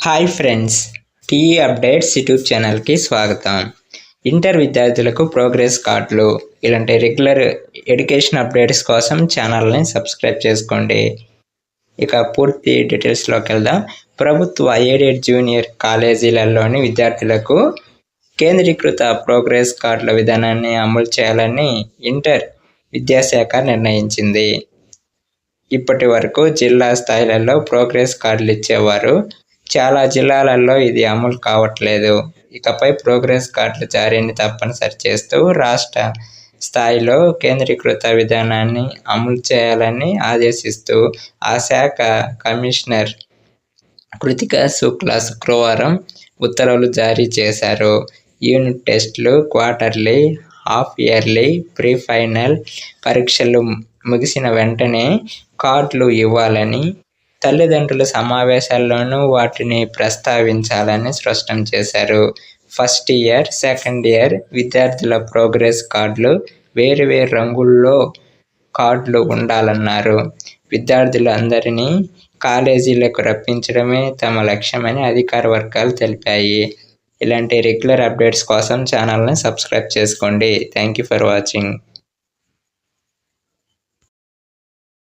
Hi friends, TE updates YouTube ఛానల్కి స్వాగతం. Inter విద్యార్థులకు ప్రోగ్రెస్ కార్డులు ఇలాంటి రెగ్యులర్ ఎడ్యుకేషన్ అప్డేట్స్ కోసం ఛానల్ని సబ్స్క్రైబ్ చేసుకోండి. ఇక పూర్తి డీటెయిల్స్లోకి వెళ్దాం. ప్రభుత్వ ఎయిడెడ్ జూనియర్ కాలేజీలలోని విద్యార్థులకు కేంద్రీకృత ప్రోగ్రెస్ కార్డుల విధానాన్ని అమలు చేయాలని ఇంటర్ విద్యాశాఖ నిర్ణయించింది. ఇప్పటి వరకు జిల్లా స్థాయిలలో ప్రోగ్రెస్ కార్డులు ఇచ్చేవారు. చాలా జిల్లాలలో ఇది అమలు కావట్లేదు. ఇకపై ప్రోగ్రెస్ కార్డుల జారీని తప్పనిసరి చేస్తూ రాష్ట్ర స్థాయిలో కేంద్రీకృత విధానాన్ని అమలు చేయాలని ఆదేశిస్తూ ఆ శాఖ కమిషనర్ కృతికా శుక్లా శుక్రవారం ఉత్తర్వులు జారీ చేశారు. యూనిట్ టెస్టులు, quarterly, half yearly, pre final పరీక్షలు ముగిసిన వెంటనే కార్డులు ఇవ్వాలని, తల్లిదండ్రుల సమావేశాల్లోనూ వాటిని ప్రస్తావించాలని స్పష్టం చేశారు. ఫస్ట్ ఇయర్, సెకండ్ ఇయర్ విద్యార్థుల ప్రోగ్రెస్ కార్డులు వేరువేరు రంగుల్లో కార్డులు ఉండాలన్నారు. విద్యార్థులు అందరినీ కాలేజీలకు రప్పించడమే తమ లక్ష్యమని అధికార వర్గాలు తెలిపాయి. ఇలాంటి రెగ్యులర్ అప్డేట్స్ కోసం ఛానల్ని సబ్స్క్రైబ్ చేసుకోండి. Thank you for watching.